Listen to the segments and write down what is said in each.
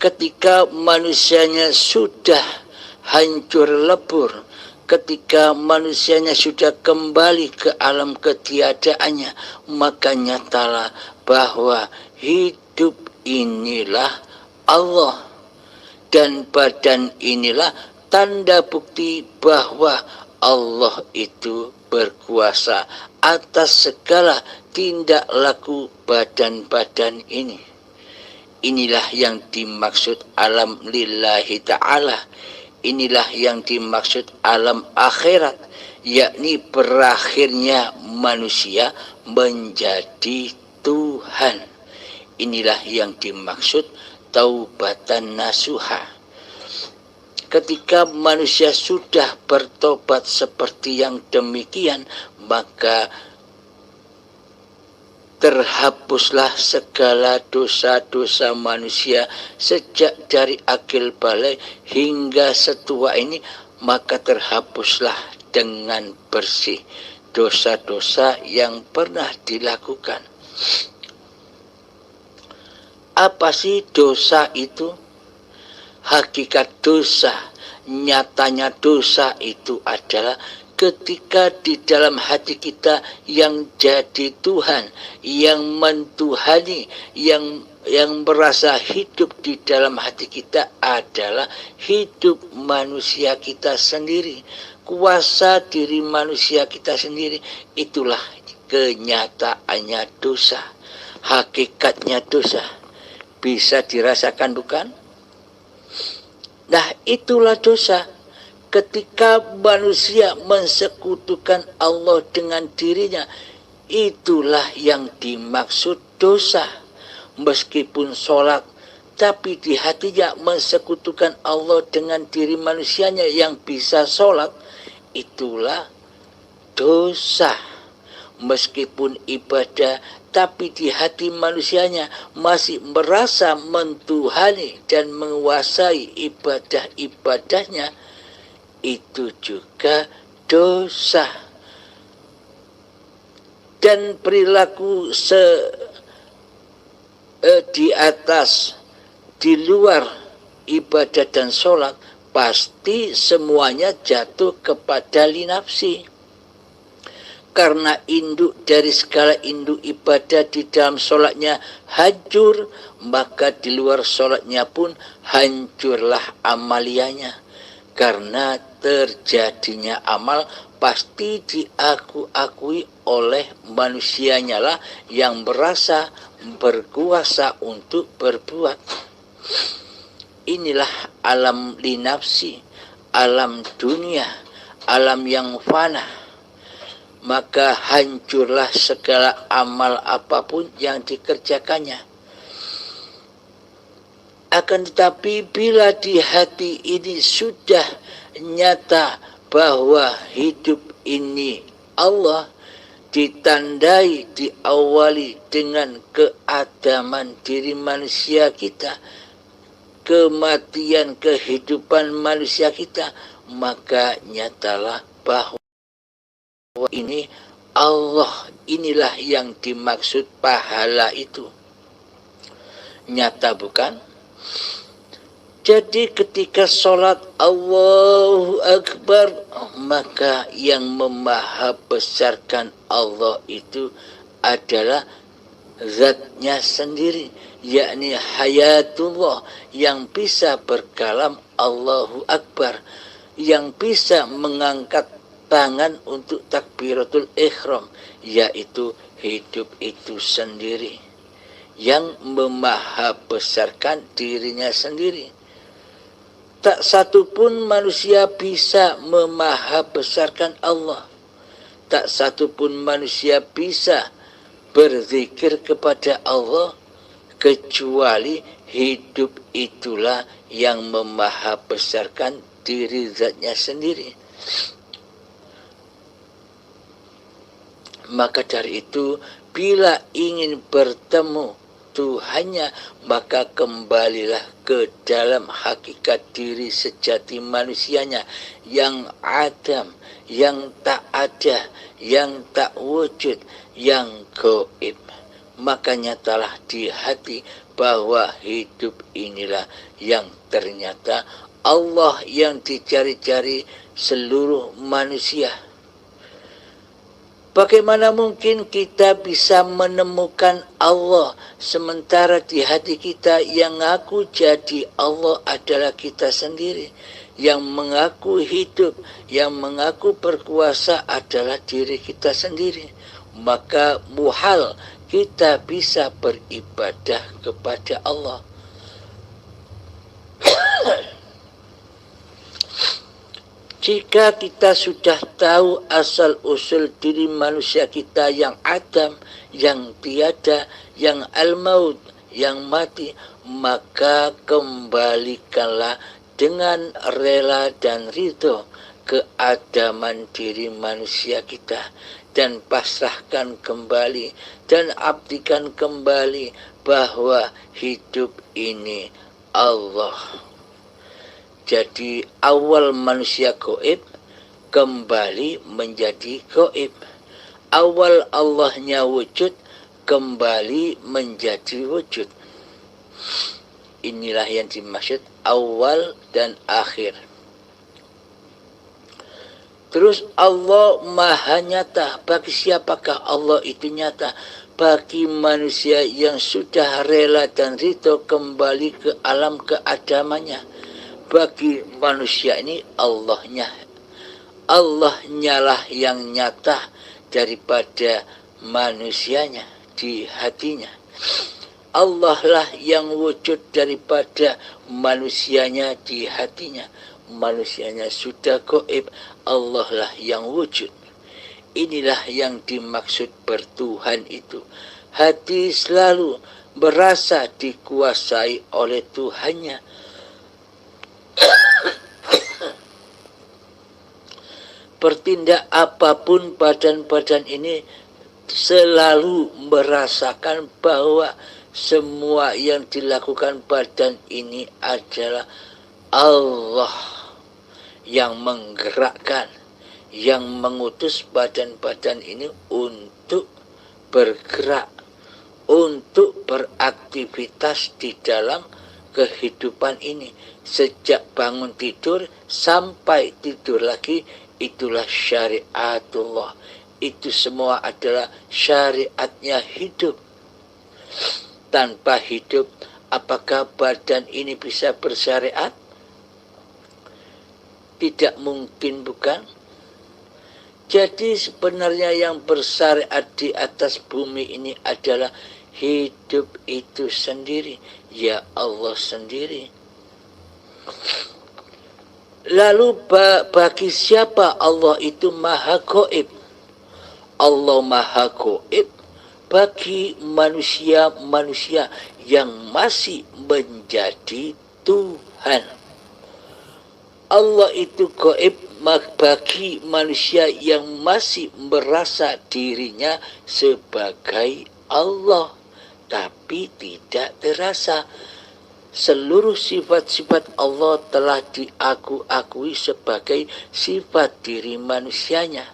ketika manusianya sudah hancur lebur, ketika manusianya sudah kembali ke alam ketiadaannya, maka nyatalah bahwa hidup inilah Allah, dan badan inilah tanda bukti bahwa Allah itu berkuasa atas segala tindak laku badan-badan ini. Inilah yang dimaksud alam lillahi ta'ala. Inilah yang dimaksud alam akhirat, yakni berakhirnya manusia menjadi Tuhan. Inilah yang dimaksud taubatan nasuha. Ketika manusia sudah bertobat seperti yang demikian, maka terhapuslah segala dosa-dosa manusia sejak dari akil balik hingga setua ini, maka terhapuslah dengan bersih dosa-dosa yang pernah dilakukan. Apa sih dosa itu? Hakikat dosa, nyatanya dosa itu adalah ketika di dalam hati kita yang jadi Tuhan, yang mentuhani, yang merasa hidup di dalam hati kita adalah hidup manusia kita sendiri. Kuasa diri manusia kita sendiri, itulah kenyataannya dosa, hakikatnya dosa. Bisa dirasakan bukan? Nah, itulah dosa. Ketika manusia mensekutukan Allah dengan dirinya, itulah yang dimaksud dosa. Meskipun sholat, tapi di hatinya mensekutukan Allah dengan diri manusianya yang bisa sholat, itulah dosa. Meskipun ibadah, tapi di hati manusianya masih merasa mentuhani dan menguasai ibadah-ibadahnya, itu juga dosa. Dan perilaku di atas, di luar ibadah dan sholat, pasti semuanya jatuh kepada linafsi. Karena induk dari segala induk ibadah di dalam sholatnya hancur, maka di luar sholatnya pun hancurlah amalianya. Karena terjadinya amal pasti diakui oleh manusianya lah yang merasa berkuasa untuk berbuat. Inilah alam linafsi, alam dunia, alam yang fana. Maka hancurlah segala amal apapun yang dikerjakannya. Akan tetapi bila di hati ini sudah nyata bahwa hidup ini Allah, ditandai, diawali dengan keadaman diri manusia kita, kematian kehidupan manusia kita, maka nyatalah bahwa ini Allah, inilah yang dimaksud pahala itu. Nyata bukan? Jadi ketika sholat Allahu Akbar, maka yang memahabesarkan Allah itu adalah zatnya sendiri, yakni hayatullah, yang bisa berkalam Allahu Akbar, yang bisa mengangkat tangan untuk takbiratul ihram, yaitu hidup itu sendiri, yang memahabesarkan dirinya sendiri. Tak satu pun manusia bisa memahabesarkan Allah. Tak satu pun manusia bisa berzikir kepada Allah kecuali hidup itulah yang memahabesarkan diri zatnya sendiri. Maka dari itu, bila ingin bertemu Tuhannya, maka kembalilah ke dalam hakikat diri sejati manusianya yang adam, yang tak ada, yang tak wujud, yang gaib. Maka nyatalah di hati bahwa hidup inilah yang ternyata Allah yang dicari-cari seluruh manusia. Bagaimana mungkin kita bisa menemukan Allah sementara di hati kita yang mengaku jadi Allah adalah kita sendiri, yang mengaku hidup, yang mengaku berkuasa adalah diri kita sendiri? Maka muhal kita bisa beribadah kepada Allah. Jika kita sudah tahu asal-usul diri manusia kita yang adam, yang tiada, yang al-maut, yang mati, maka kembalikanlah dengan rela dan ridho keadaman diri manusia kita, dan pasrahkan kembali dan abdikan kembali bahwa hidup ini Allah. Jadi awal manusia gaib kembali menjadi gaib. Awal Allahnya wujud kembali menjadi wujud. Inilah yang dimaksud awal dan akhir. Terus Allah maha nyata. Bagi siapakah Allah itu nyata? Bagi manusia yang sudah rela dan ridho kembali ke alam keadamannya. Bagi manusia ini Allahnya lah yang nyata daripada manusianya di hatinya. Allah lah yang wujud daripada manusianya di hatinya. Manusianya sudah gaib, Allah lah yang wujud. Inilah yang dimaksud bertuhan itu. Hati selalu berasa dikuasai oleh Tuhannya. Bertindak apapun badan-badan ini selalu merasakan bahwa semua yang dilakukan badan ini adalah Allah yang menggerakkan, yang mengutus badan-badan ini untuk bergerak, untuk beraktivitas di dalam kehidupan ini. Sejak bangun tidur sampai tidur lagi, itulah syariatullah. Itu semua adalah syariatnya hidup. Tanpa hidup, apakah badan ini bisa bersyariat? Tidak mungkin, bukan? Jadi sebenarnya yang bersyariat di atas bumi ini adalah hidup itu sendiri, ya Allah sendiri. Lalu bagi siapa Allah itu maha gaib? Allah maha gaib bagi manusia-manusia yang masih menjadi Tuhan. Allah itu gaib bagi manusia yang masih merasa dirinya sebagai Allah, tapi tidak terasa. Seluruh sifat-sifat Allah telah diakui sebagai sifat diri manusianya.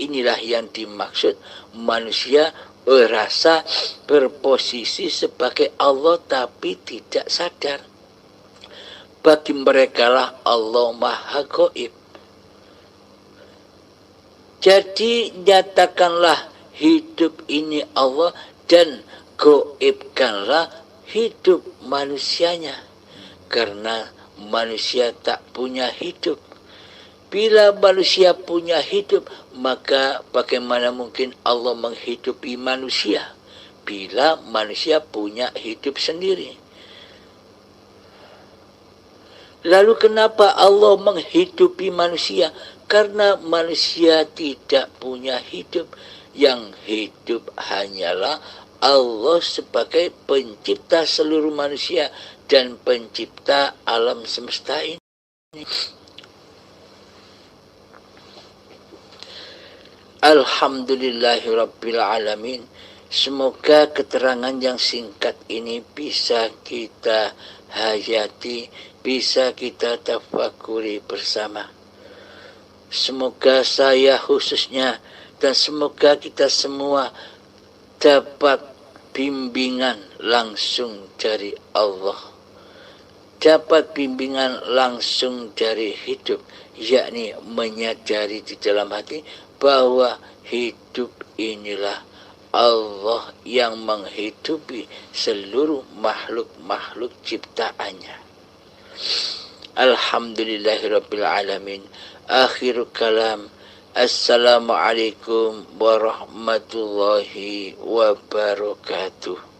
Inilah yang dimaksud manusia berasa berposisi sebagai Allah tapi tidak sadar. Bagi mereka lah Allah maha gaib. Jadi nyatakanlah hidup ini Allah dan gaibkanlah hidup manusianya, karena manusia tak punya hidup. Bila manusia punya hidup, maka bagaimana mungkin Allah menghidupi manusia bila manusia punya hidup sendiri? Lalu kenapa Allah menghidupi manusia? Karena manusia tidak punya hidup. Yang hidup hanyalah Allah sebagai pencipta seluruh manusia dan pencipta alam semesta ini. Alhamdulillahirabbil alamin. Semoga keterangan yang singkat ini bisa kita hayati, bisa kita tafakuri bersama. Semoga saya khususnya dan semoga kita semua dapat bimbingan langsung dari Allah, dapat bimbingan langsung dari hidup, yakni menyadari di dalam hati bahwa hidup inilah Allah yang menghidupi seluruh makhluk-makhluk ciptaannya. Alhamdulillahirabbil alamin. Akhir kalam. Assalamualaikum warahmatullahi wabarakatuh.